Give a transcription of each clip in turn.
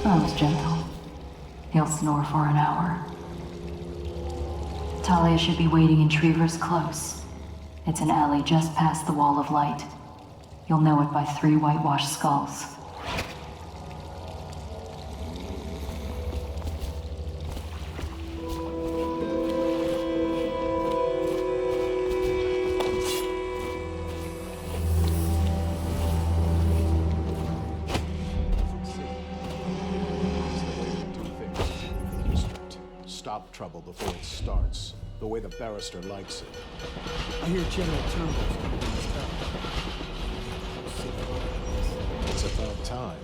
That was gentle. He'll snore for an hour. Talia should be waiting in Trevor's Close. It's an alley just past the Wall of Light. You'll know it by 3 whitewashed skulls. Stop trouble before it starts, the way the Barrister likes it. I hear General Turnbull's coming to this town. It's about time.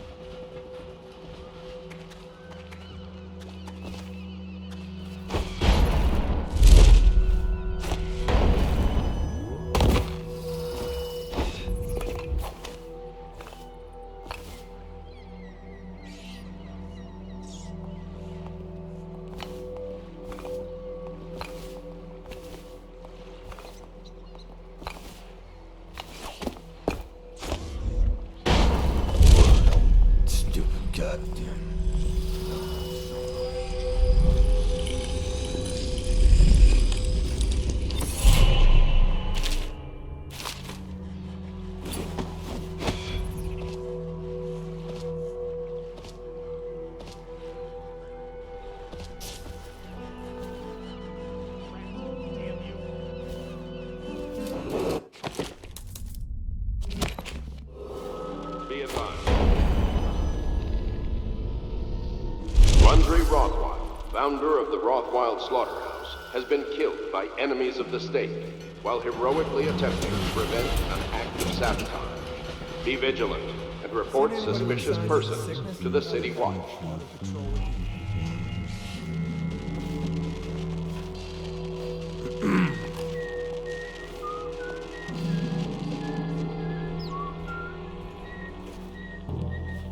Founder of the Rothwild Slaughterhouse, has been killed by enemies of the state while heroically attempting to prevent an act of sabotage. Be vigilant and report suspicious persons to the City Watch.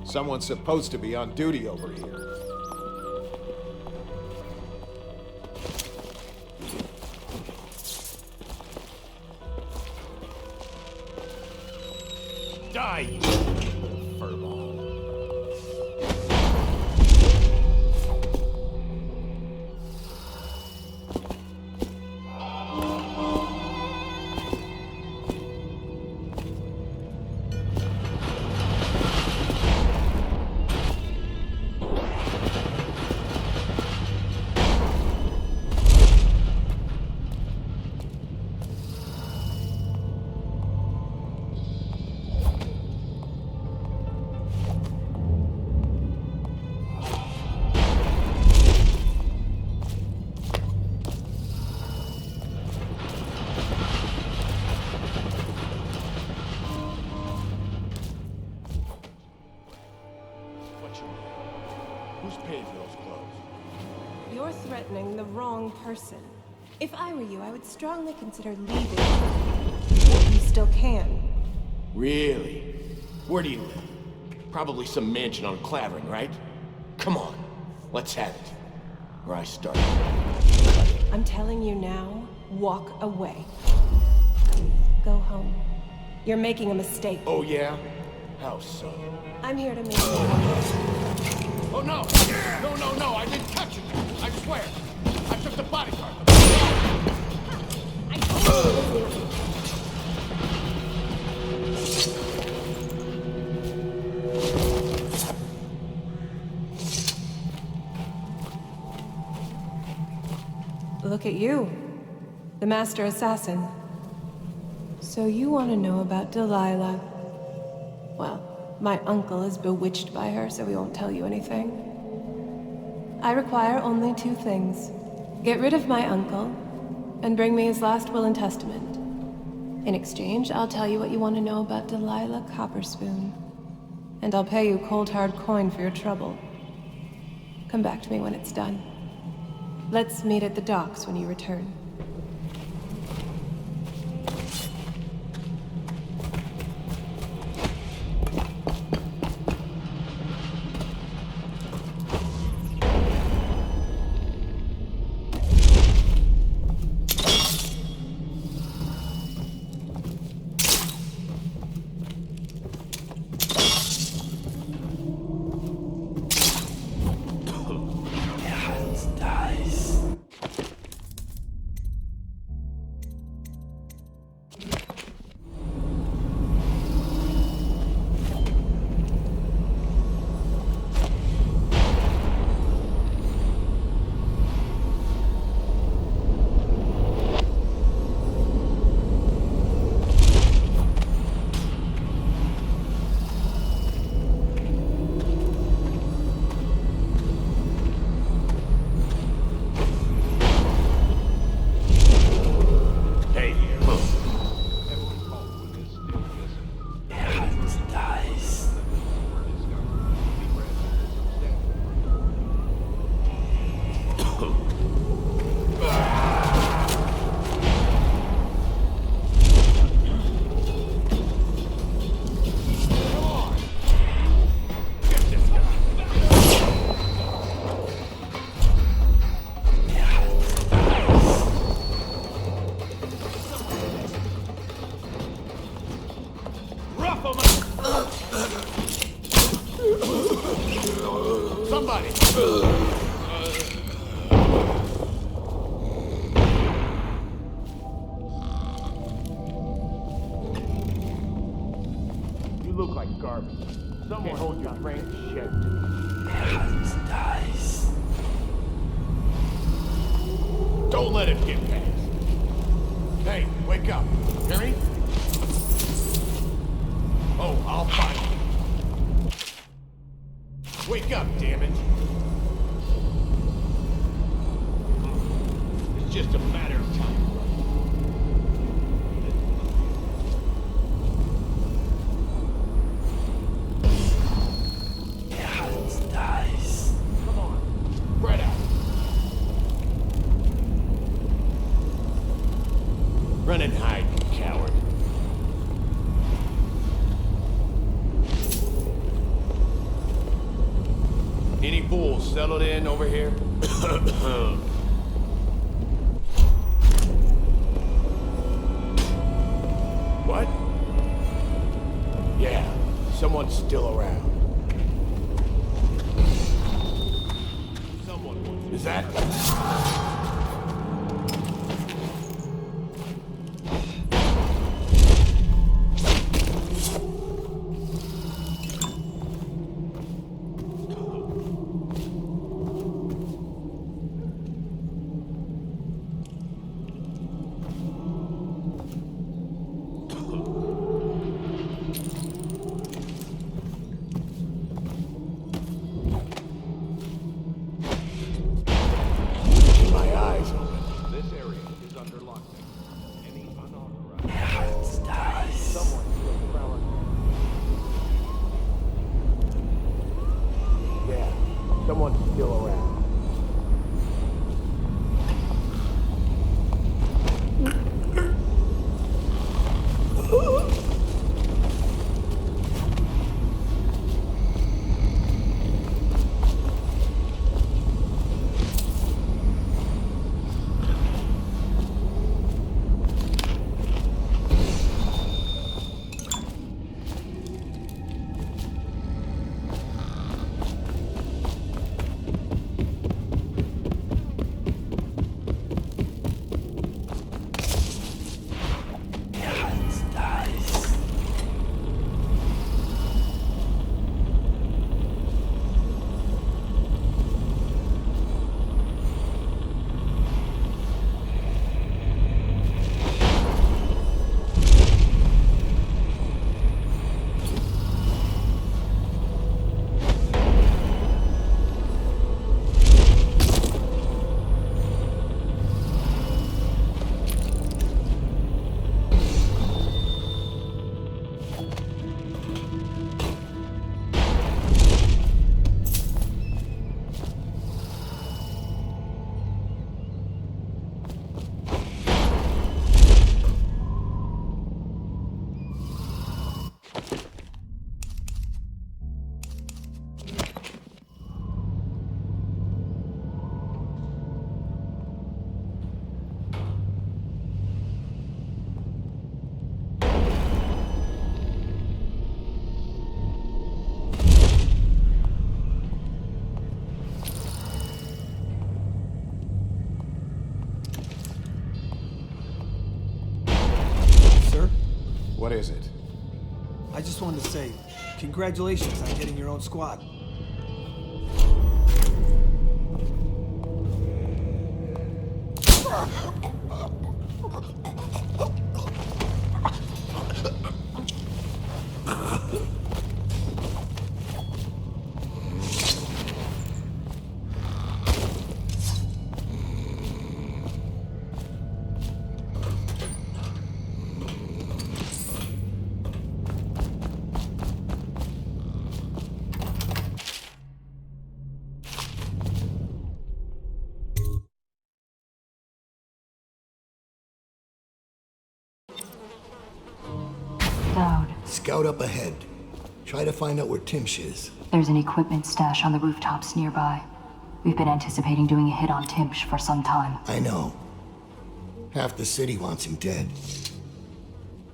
Someone's supposed to be on duty over here. Die, furball. Who's paying for those clothes? You're threatening the wrong person. If I were you, I would strongly consider leaving. You still can. Really? Where do you live? Probably some mansion on Clavering, right? Come on, let's have it. Where I started. I'm telling you now, walk away. Go home. You're making a mistake. Oh yeah? How so? I'm here to make Oh no! No, no, no, I didn't touch it! I swear! I took the bodyguard! Look at you. The Master Assassin. So you want to know about Delilah? Well, my uncle is bewitched by her, so he won't tell you anything. I require only 2 things. Get rid of my uncle, and bring me his last will and testament. In exchange, I'll tell you what you want to know about Delilah Copperspoon. And I'll pay you cold hard coin for your trouble. Come back to me when it's done. Let's meet at the docks when you return. Somebody! You look like garbage. Someone hold your brain shit. Dice. Don't let it get past. Hey, wake up. Hear me? Oh, I'll find you. Wake up, damn it. It's just a matter of time. Dice. Come on. Spread out. Run and hide, you coward. Any fools settled in over here? What? Yeah, someone's still around. Is that? What is it? I just wanted to say, congratulations on getting your own squad. Dowd, Scout up ahead. Try to find out where Timsh is. there's an equipment stash on the rooftops nearby. We've been anticipating doing a hit on Timsh for some time. I know. Half the city wants him dead.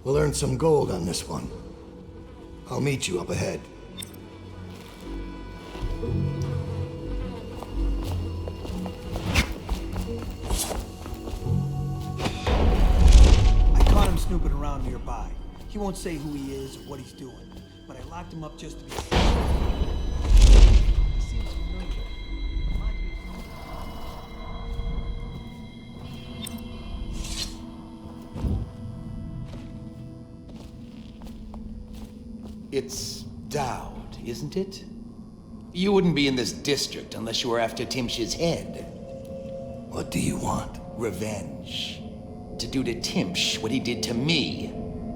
We'll earn some gold on this one. I'll meet you up ahead. I caught him snooping around nearby. He won't say who he is or what he's doing, but I locked him up just to be safe. He seems familiar. Reminds me of It's Dowd, isn't it? You wouldn't be in this district unless you were after Timsh's head. What do you want? Revenge. To do to Timsh what he did to me.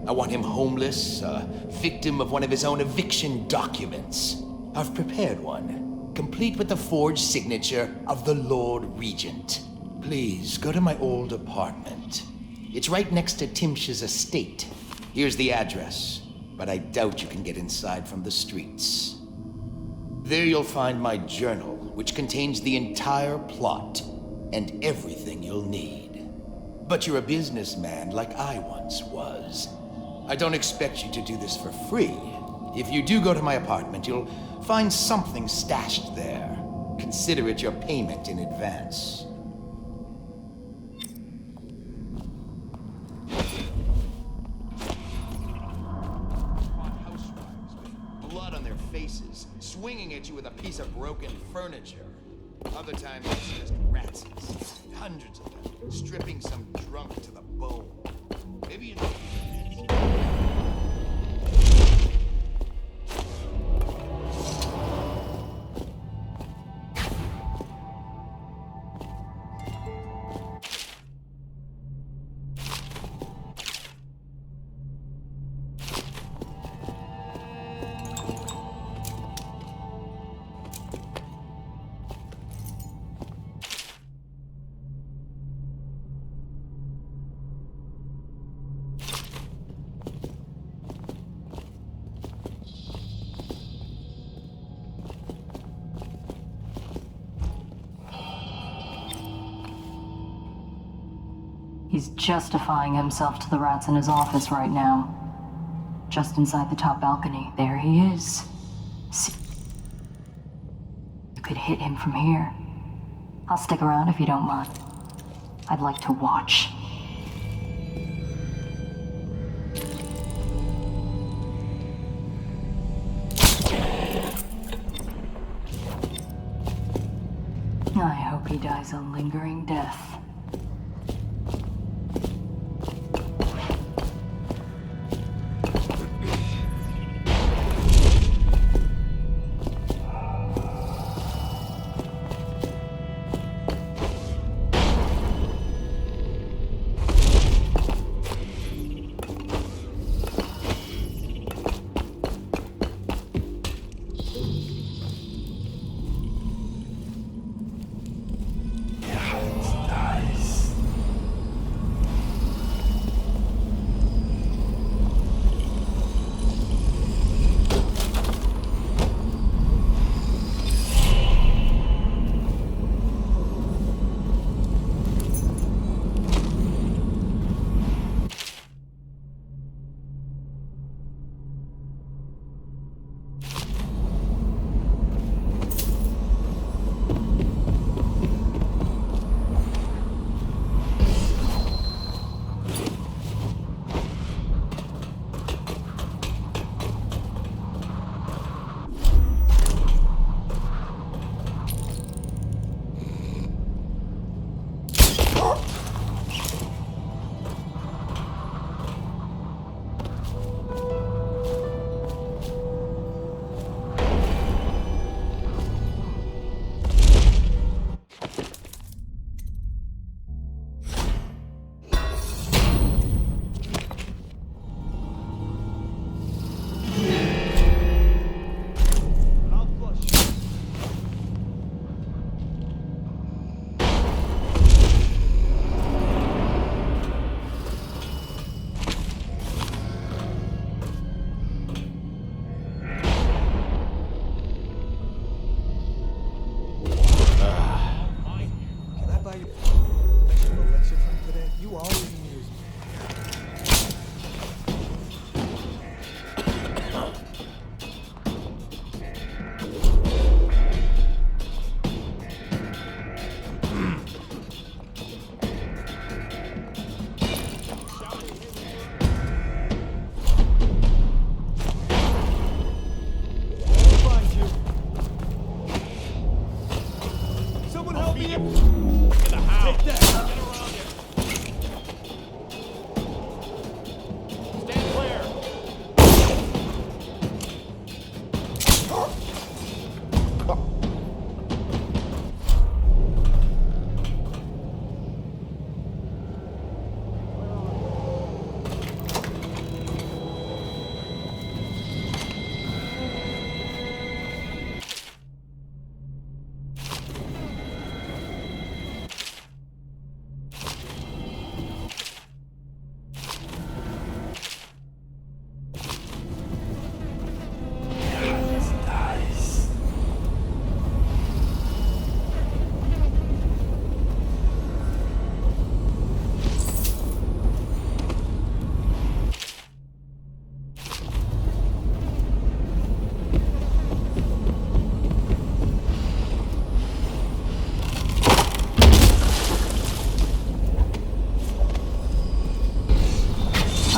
I want him homeless, a victim of one of his own eviction documents. I've prepared one, complete with the forged signature of the Lord Regent. Please, go to my old apartment. It's right next to Timsh's estate. Here's the address, but I doubt you can get inside from the streets. There you'll find my journal, which contains the entire plot and everything you'll need. But you're a businessman like I once was. I don't expect you to do this for free. If you do go to my apartment, you'll find something stashed there. Consider it your payment in advance. Blood on their faces, swinging at you with a piece of broken furniture. Other times it's just rats, hundreds of them, stripping some drunk to the bone. Maybe you know. He's justifying himself to the rats in his office right now. Just inside the top balcony, there he is. See, you could hit him from here. I'll stick around if you don't mind. I'd like to watch. I hope he dies a lingering death.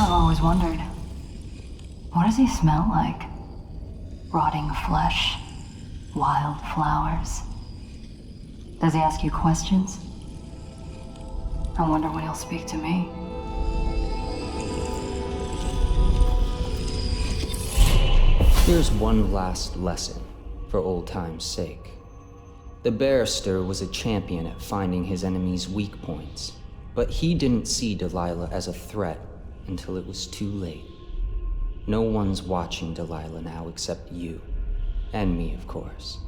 I've always wondered, what does he smell like? Rotting flesh? Wild flowers? Does he ask you questions? I wonder when he'll speak to me. Here's one last lesson, for old time's sake. The Barrister was a champion at finding his enemies' weak points, but he didn't see Delilah as a threat until it was too late. No one's watching Delilah now except you. And me, of course.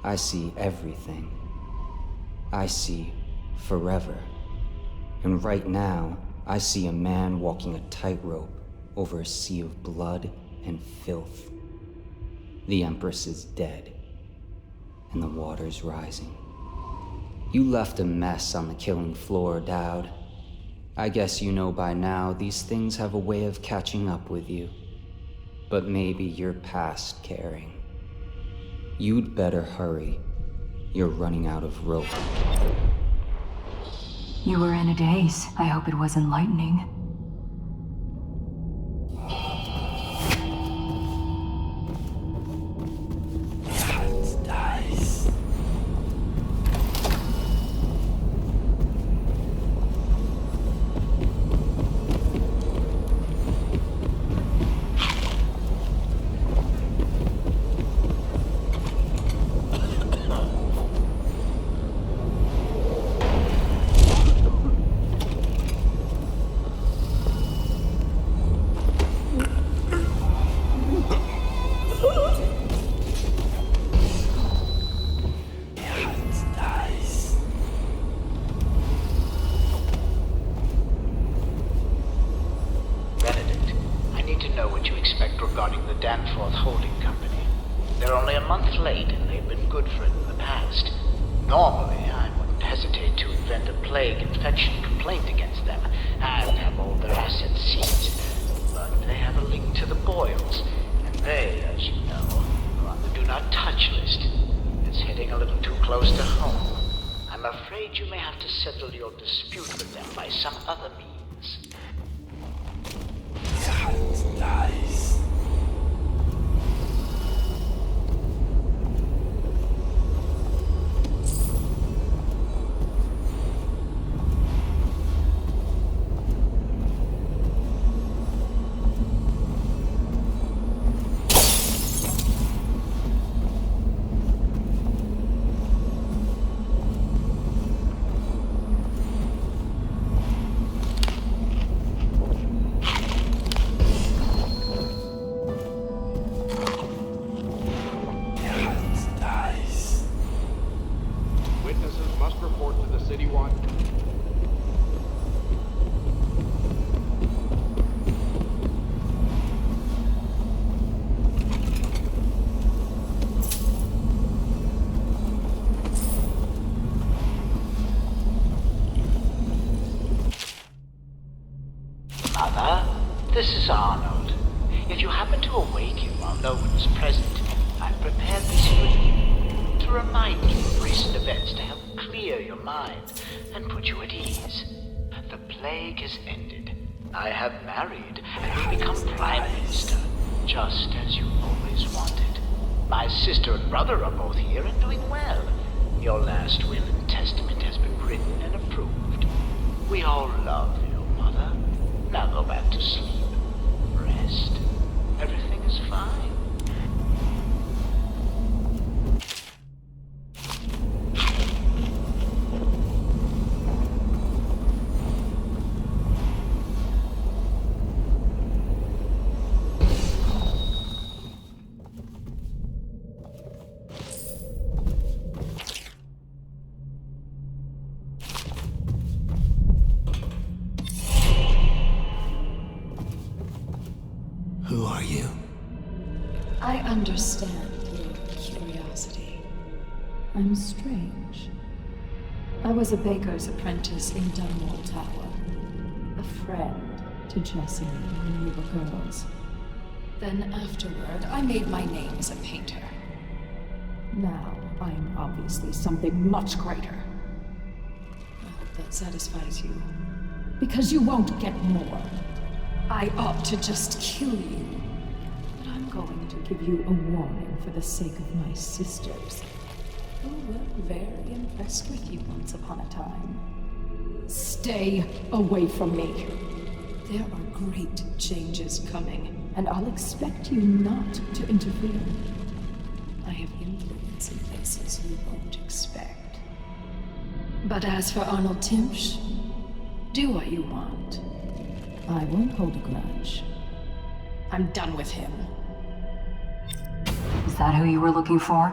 I see everything. I see forever. And right now, I see a man walking a tightrope over a sea of blood and filth. The Empress is dead, and the water's rising. You left a mess on the killing floor, Dowd. I guess you know by now these things have a way of catching up with you. But maybe you're past caring. You'd better hurry. You're running out of rope. You were in a daze. I hope it was enlightening. This is Arnold. If you happen to awaken while no one is present, I've prepared this for you to remind you of recent events to help clear your mind and put you at ease. The plague has ended. I have married and will become Prime Minister, just as you always wanted. My sister and brother are both here and doing well. Your last will and testament has been written and approved. We all love you, Mother. Now go back to sleep. Rest. Everything is fine. Who are you? I understand your curiosity. I'm strange. I was a baker's apprentice in Dunwall Tower. A friend to Jessie when we were girls. Then afterward, I made my name as a painter. Now, I'm obviously something much greater. I hope that satisfies you. Because you won't get more. I ought to just kill you. But I'm going to give you a warning for the sake of my sisters, who were very impressed with you once upon a time. Stay away from me. There are great changes coming, and I'll expect you not to interfere. I have influence in places you won't expect. But as for Arnold Timsh, do what you want. I won't hold a grudge. I'm done with him. Is that who you were looking for?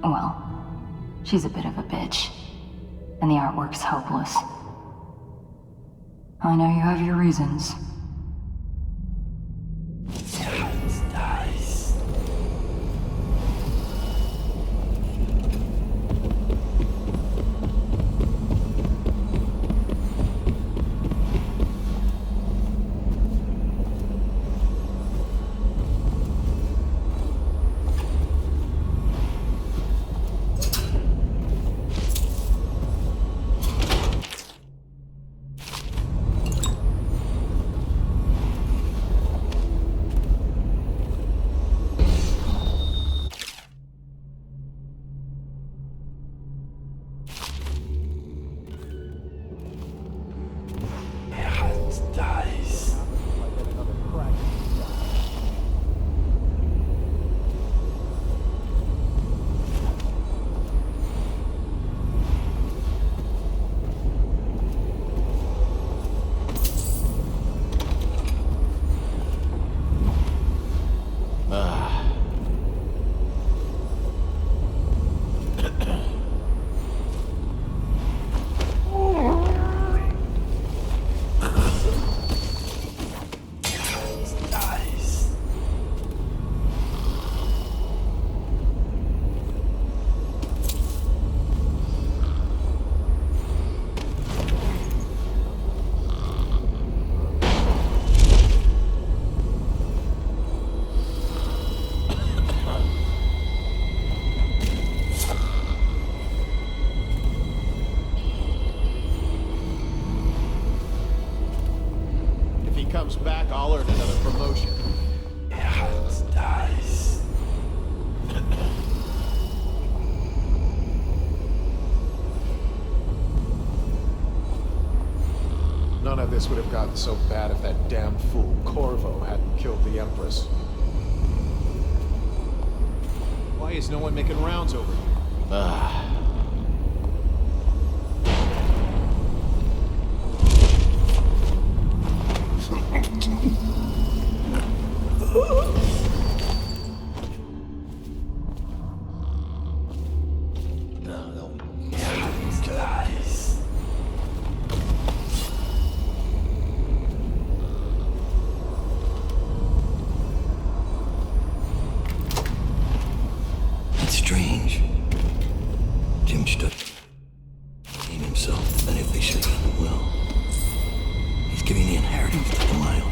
Well, she's a bit of a bitch, and the artwork's hopeless. I know you have your reasons. Comes back, I'll earn another promotion. None of this would have gotten so bad if that damn fool Corvo hadn't killed the Empress. Why is no one making rounds over here? It's strange. Timsh doesn't name himself, and if they should have him well, he's giving the inheritance to the Mile.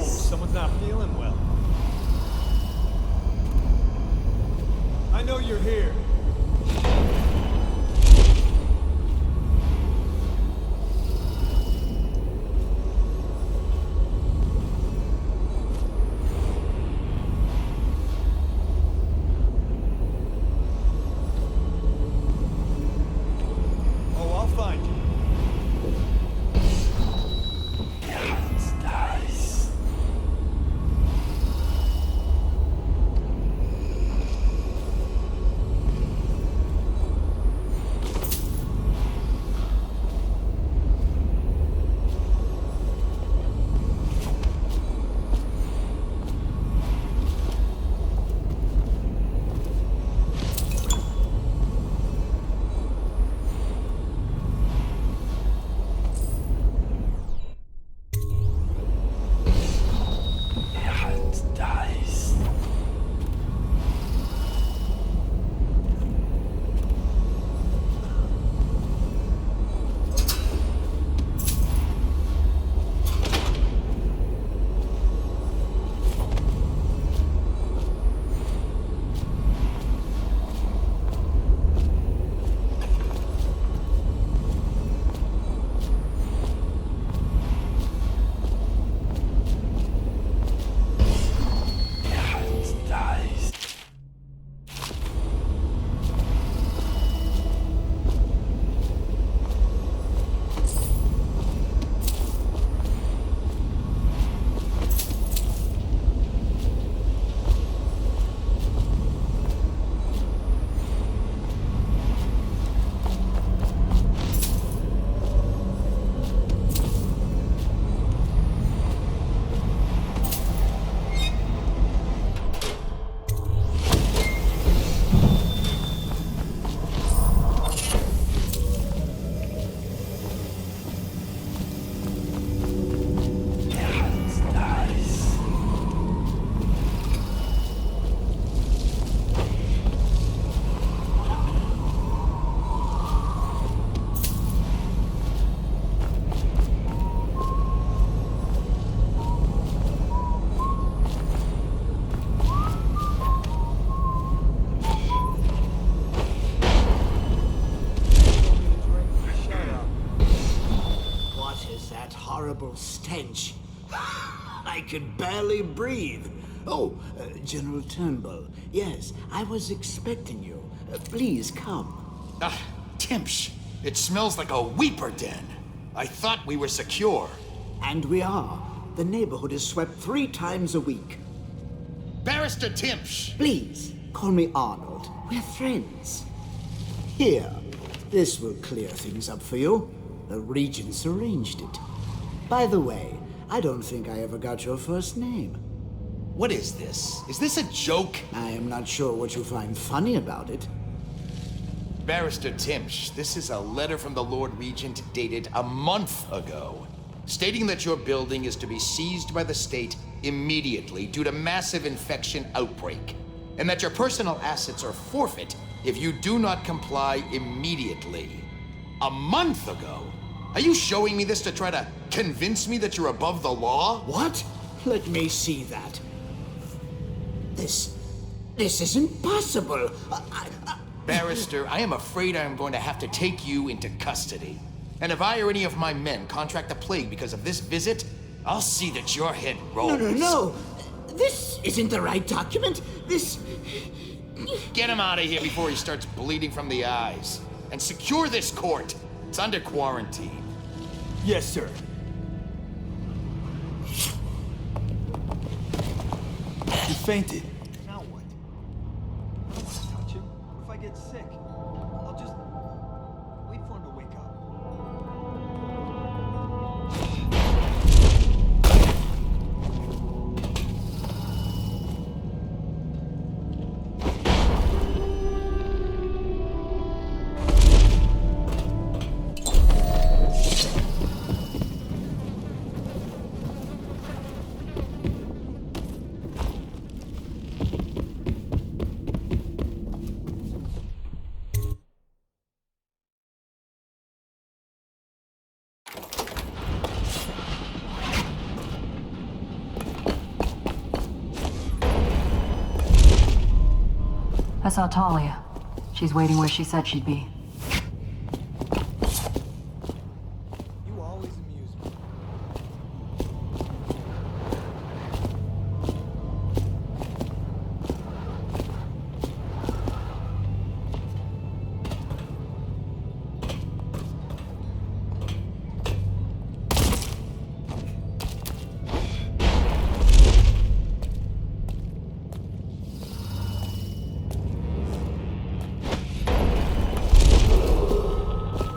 Someone's not feeling well. I know you're here. Oh, I'll find you. I could barely breathe. Oh, General Turnbull. Yes, I was expecting you. Please come. Timsh, it smells like a weeper den. I thought we were secure. And we are. The neighborhood is swept 3 times a week. Barrister Timsh! Please, call me Arnold. We're friends. Here, this will clear things up for you. The Regents arranged it. By the way, I don't think I ever got your first name. What is this? Is this a joke? I am not sure what you find funny about it. Barrister Timsh, this is a letter from the Lord Regent dated a month ago, stating that your building is to be seized by the state immediately due to massive infection outbreak, and that your personal assets are forfeit if you do not comply immediately. A month ago? Are you showing me this to try to convince me that you're above the law? What? Let me see that. This isn't possible. Barrister, I am afraid I am going to have to take you into custody. And if I or any of my men contract the plague because of this visit, I'll see that your head rolls. No. This isn't the right document. This... Get him out of here before he starts bleeding from the eyes. And secure this court. It's under quarantine. Yes, sir. He fainted. Now what? I don't want to touch him. What if I get sick? I'll just wait for him to wake up. I saw Talia. She's waiting where she said she'd be. You always amuse me.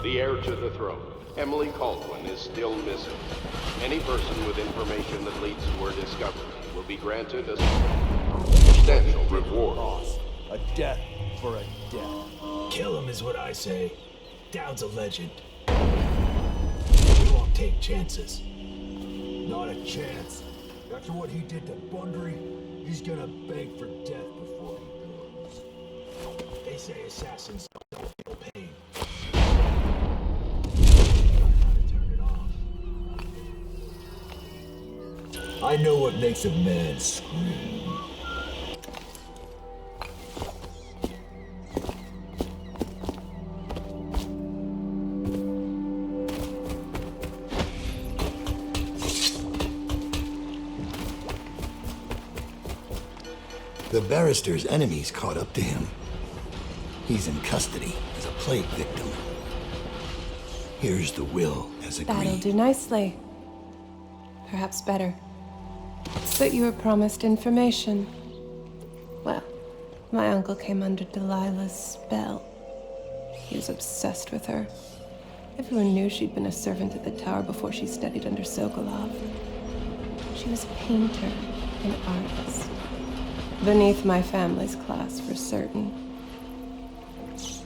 The heir to the throne, Emily Caldwin, is still missing. Any person with information that leads to her discovery will be granted a substantial reward. A death for a death. Kill him is what I say. Dowd's a legend. We won't take chances. Not a chance. After what he did to Bunbury, he's gonna beg for death before he goes. They say assassins don't feel pain. I know what makes a man scream. The barrister's enemies caught up to him. He's in custody as a plague victim. Here's the will as agreed. That'll do nicely. Perhaps better. But you were promised information. Well, my uncle came under Delilah's spell. He was obsessed with her. Everyone knew she'd been a servant at the tower before she studied under Sokolov. She was a painter, an artist. Beneath my family's class, for certain.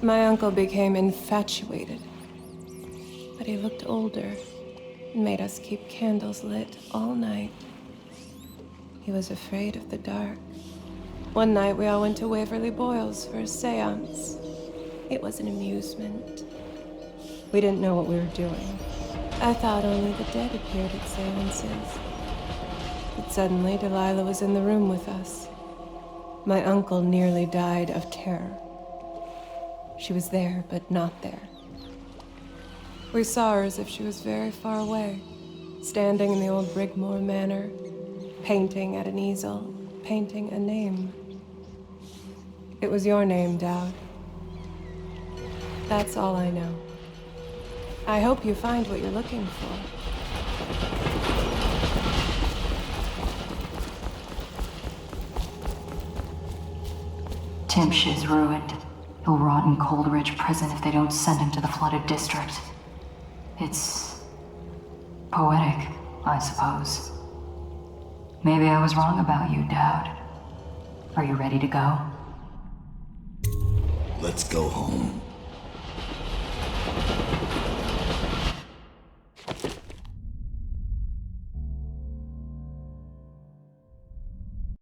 My uncle became infatuated. But he looked older and made us keep candles lit all night. He was afraid of the dark. One night we all went to Waverly Boyle's for a seance. It was an amusement. We didn't know what we were doing. I thought only the dead appeared at seances. But suddenly Delilah was in the room with us. My uncle nearly died of terror. She was there, but not there. We saw her as if she was very far away, standing in the old Brigmore Manor, painting at an easel, painting a name. It was your name, Dowd. That's all I know. I hope you find what you're looking for. Timsh is ruined. He'll rot in Coldridge Prison if they don't send him to the flooded district. It's poetic, I suppose. Maybe I was wrong about you, Dowd. Are you ready to go? Let's go home.